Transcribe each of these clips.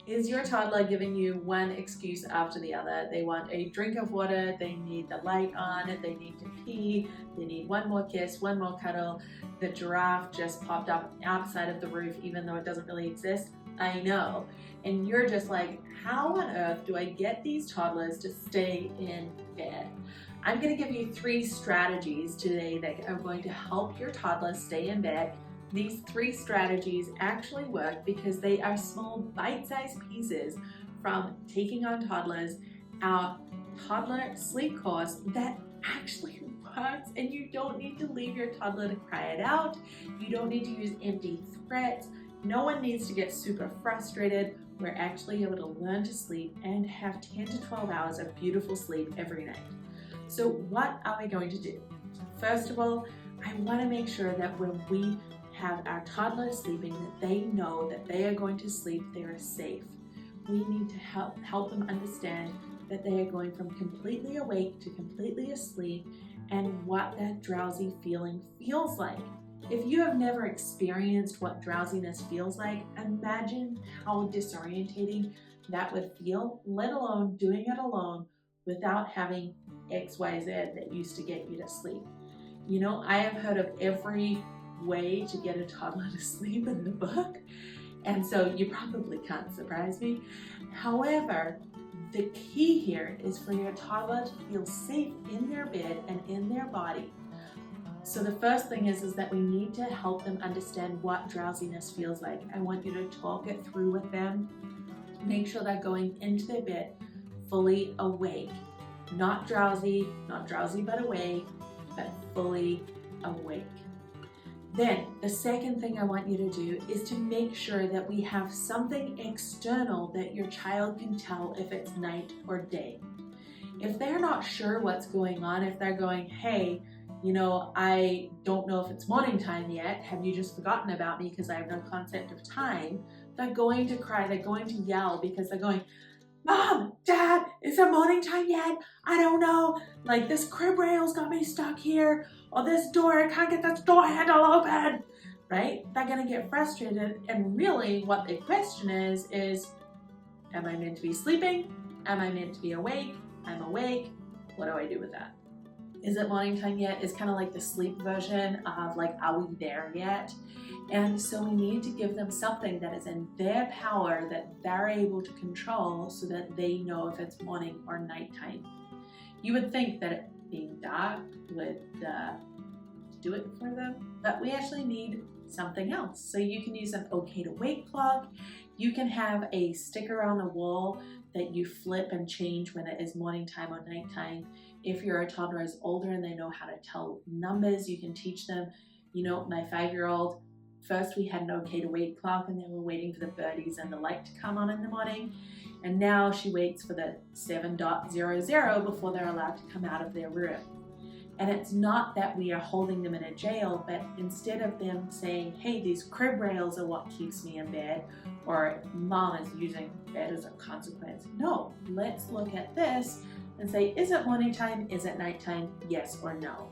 Is your toddler giving you one excuse after the other? They want a drink of water, they need the light on, they need to pee, they need one more kiss, one more cuddle. The giraffe just popped up outside of the roof even though it doesn't really exist. I know. And you're just like, how on earth do I get these toddlers to stay in bed? I'm going to give you 3 strategies today that are going to help your toddler stay in bed. These 3 strategies actually work because they are small bite-sized pieces from Taking on Toddlers, our toddler sleep course that actually works, and you don't need to leave your toddler to cry it out. You don't need to use empty threats. No one needs to get super frustrated. We're actually able to learn to sleep and have 10 to 12 hours of beautiful sleep every night. So what are we going to do? First of all, I want to make sure that when we have our toddler sleeping, that they know that they are going to sleep, they are safe. We need to help them understand that they are going from completely awake to completely asleep and what that drowsy feeling feels like. If you have never experienced what drowsiness feels like, imagine how disorientating that would feel, let alone doing it alone without having XYZ that used to get you to sleep. You know, I have heard of every way to get a toddler to sleep in the book, and so you probably can't surprise me. However, the key here is for your toddler to feel safe in their bed and in their body. So the first thing is that we need to help them understand what drowsiness feels like. I want you to talk it through with them. Make sure they're going into their bed fully awake. Not drowsy but awake, but fully awake. Then the second thing I want you to do is to make sure that we have something external that your child can tell if it's night or day. If they're not sure what's going on, if they're going, hey, you know, I don't know if it's morning time yet, have you just forgotten about me because I have no concept of time, they're going to cry, they're going to yell because they're going, Mom, Dad, is it morning time yet? I don't know. Like, this crib rail's got me stuck here, or this door, I can't get this door handle open, right? They're gonna get frustrated, and really what the question is, am I meant to be sleeping? Am I meant to be awake? I'm awake. What do I do with that? Is it morning time yet? Is kind of like the sleep version of like, are we there yet? And so we need to give them something that is in their power that they're able to control so that they know if it's morning or nighttime. You would think that it being dark would do it for them, but we actually need something else. So you can use an okay to wake clock. You can have a sticker on the wall that you flip and change when it is morning time or nighttime. If your toddler is older and they know how to tell numbers, you can teach them. You know, my 5-year-old, first we had an okay to wake clock and they were waiting for the birdies and the light to come on in the morning. And now she waits for the 7.00 before they're allowed to come out of their room. And it's not that we are holding them in a jail, but instead of them saying, hey, these crib rails are what keeps me in bed, or Mom is using bed as a consequence. No, let's look at this and say, is it morning time? Is it nighttime? Yes or no.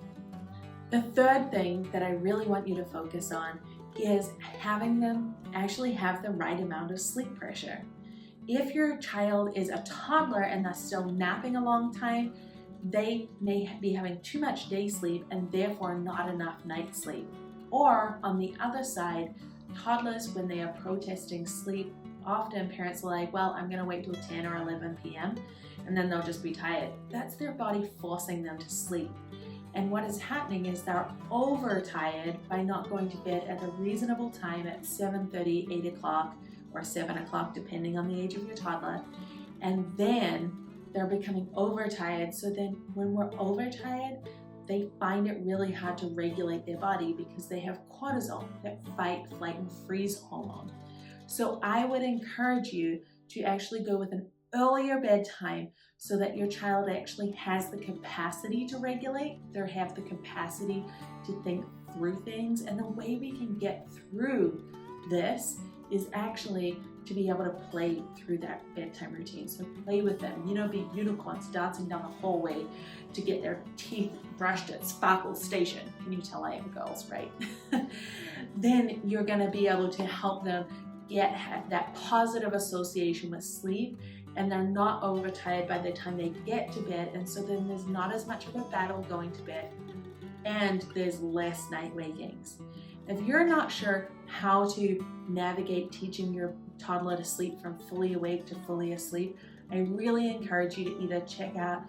The third thing that I really want you to focus on is having them actually have the right amount of sleep pressure. If your child is a toddler and they're still napping a long time, they may be having too much day sleep and therefore not enough night sleep. Or on the other side, toddlers, when they are protesting sleep, often parents are like, well, I'm gonna wait till 10 or 11 p.m. and then they'll just be tired. That's their body forcing them to sleep. And what is happening is they're overtired by not going to bed at a reasonable time at 7:30, 8 o'clock, or 7 o'clock, depending on the age of your toddler. And then they're becoming overtired. So then when we're overtired, they find it really hard to regulate their body because they have cortisol, that fight, flight, and freeze hormone. So I would encourage you to actually go with an earlier bedtime so that your child actually has the capacity to regulate, they have the capacity to think through things. And the way we can get through this is actually to be able to play through that bedtime routine. So play with them, you know, be unicorns dancing down the hallway to get their teeth brushed at Sparkle Station. Can you tell I am girls, right? Then you're gonna be able to help them get that positive association with sleep, and they're not overtired by the time they get to bed, and so then there's not as much of a battle going to bed, and there's less night wakings. If you're not sure how to navigate teaching your toddler to sleep from fully awake to fully asleep, I really encourage you to either check out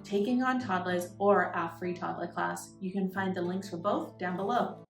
Taking on Toddlers or our free toddler class. You can find the links for both down below.